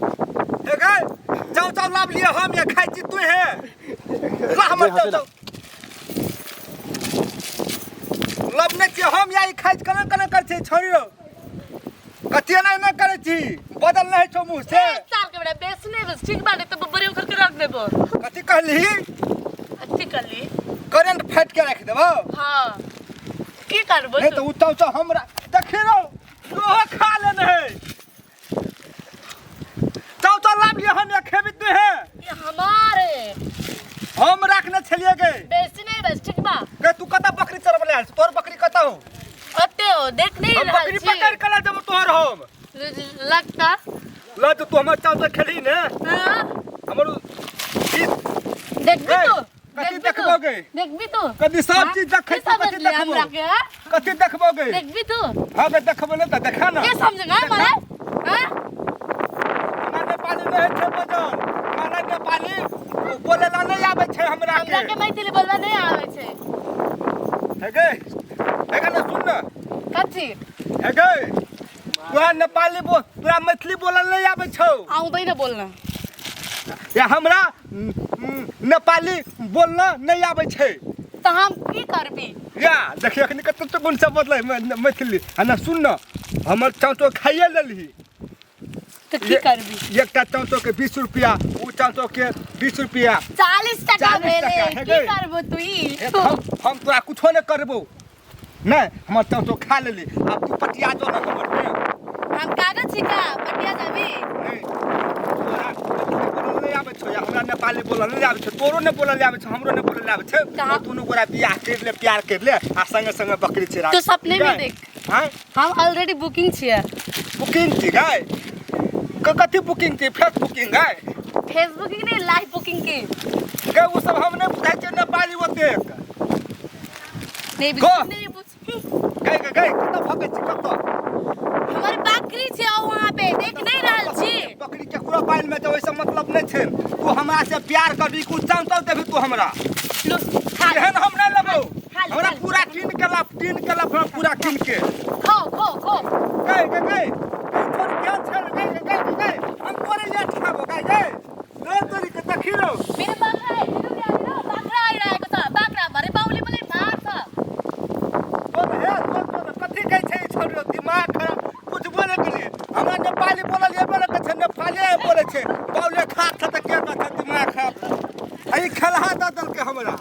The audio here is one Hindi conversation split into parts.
हे गए चाव चाव लाभ लिया हम ये खाई छी तू है ला हमर चाव चाव लब ने छी हम या खाई कना कना कर छी छोड़ी रो कतिया ना करे छी बदल नहीं छो मुंह से चाल के बड़ा बेसने बस ठीक बाटे तो बबरी उखर के रख देबो कति कहली अच्छी करली करंट फाइट के रख देबो हां की करबो नहीं तो उताव चाव हमरा देखी रो लोहा खा लेने है चाव चाव लाभ लिया हम या खेबी तू है ये हमारे हम रखने छलिए गए बेसने बस ठीक बा के तू कता बकरी चरबले आल तोर बकरी कता हो अते हो देख नहीं हम रहा बकरी पकड़ के ला जब तोहर हम लगता ला तो तू हमर चाव चाव खेली ने हां हमर देख भी तू कति देखबोगे देख भी तू कति सब चीज देखै कति देखबो कति देखबोगे देख भी तू हां बे देखबो ने त देखा ना के समझेगा मला हां माने पानी नहीं छे बजन माने के पानी बोले ला नहीं आवे छे हमरा के मैथिली बोलवा नहीं आवे छे हे गे ना सुन ना कथी हे गे तू नेपाली बोल तोरा मैथिली बोलल नहीं आवे छौ आउँदै न बोल्न या हमरा नेपाली बोलना नहीं आवे छे त हम की करबी या देखिए अखनी कत तो गुण से बदलै मैथिली ना सुन ना हमर चाँचो खाइए लेलही त की करबी एकटा चाँचो के 20 रुपया उ चाँचो के 20 रुपया 40 टका 40 भेले टका, की हे करबो तू ई हम तोरा कुछो नहीं करबो नहीं हमर चाँचो खा लेली अब तू पटिया जो ना हमर में हम कागज छिका पटिया जाबी नहीं तोरा बोलल नहीं आवे छो या हमरा नेपाली बोलल नहीं आवे छो तोरो नहीं बोलल आवे छो हमरो नहीं बोलल आवे छो तूनु गोरा बियाह कर ले प्यार कर ले आ संगे संगे बकरी चरा तो सपने में देख हां हम ऑलरेडी बुकिंग छियै बुकिंग थी गाय कथी बुकिंग थी फेस बुकिंग गाय फेसबुक की नहीं लाइव बुकिंग की गाय वो सब हमने बुझाई छे नेपाली ओते नहीं गो। नहीं पूछ गाय कत भगे छी कत हमारे बकरी छै वहां पे देख नहीं रहल छी बकरी के पूरा बाइल में तो वैसा मतलब नहीं छे तू हमरा से प्यार करबी कुछ जानतो देबी तू हमरा लो खा ले एहन हम नहीं लेबो खा ले, हमरा खा ले। पूरा कीन के ला पूरा कीन के खो खो खो गाय तोर क्या छल गाय हम तोरे ले खाबो गाय रे तोरी के देखिलो मेरे बकरा है दिनु क्या दिनु बकरा आइरहेको छ बकरा भरे बाउले मलाई मार्छ बोल हे तो कथी कहै छै छोरो दिमाग खराब कुछ बोले के लिए हमरा नेपाली बोलल ये बोले के छै नेपाली बोले छै बाउले खा त के बात दिमाग खराब आई खलहा द दल के हमरा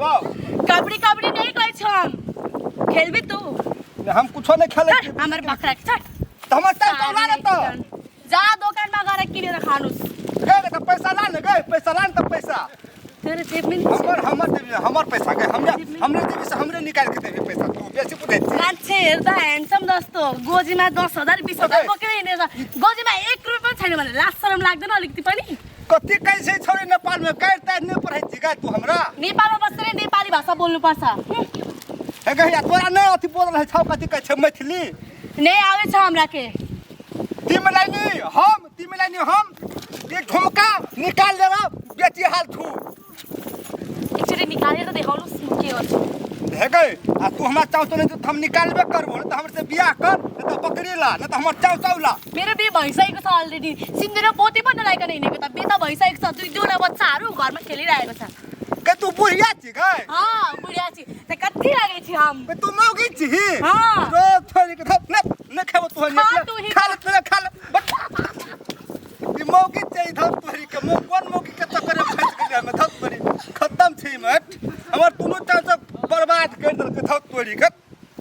कबड्डी नहीं कहै छ हम खेलबी तू हम कुछो नहीं खेले हमर बकरा के हमर चाचा ला न तो जा दुकान में गएर किनेर खानुस गए त पैसा ला न गए पैसा ला न त पैसा तेरे जेब में हमर पैसा गए हमरे जेबी से हमरे निकाल के देबे पैसा तू बेसी पुदै छी मान्छे हेर्दा ह्यान्डसम जस्तो गोजीमा 10,000 20,000 बोकेर हिँडेर गोजीमा 1 रुपैयाँ पनि छैन भने लाज शरम लाग्दैन अलिकति पनि कति कैसे छोरी नेपाल में कैर तै नहीं पढ़ै छी गाय तू हमरा नेपालमा बसेर नेपाली भाषा बोल्नु पर्छ हे गहिया तोरा नहीं अथी बोलल है छौ कथी कहै छै मैथिली नहीं आवे छ हमरा के तिमलाइनी हम ये झुमका निकाल लेबा बेची हाल थू एकचोटि निकालेर देखाउनुस् के हो हे गए आ तू हमरा चाव तो नहीं तो हम निकालबे करबो न त हमर से बियाह कर न त बकरी ला न त हमर चाव ला मेरो बिहे भइसकेको छ अलरेडी सिन्देर पोते पनि नलाइकन हिँडेको त बिहे त भइसकेको छ दुई दुईवटा बच्चाहरू घरमा खेलिरहेको छ के तू बुढ़िया छी गए बुढिया छी त कति लागे छी हम बे तू मौगी छी हाँ। रो छोरी के न खेबो तू खा तू ही खा ले ई मौगी छै धर तोरी के मुंह कोन मुंह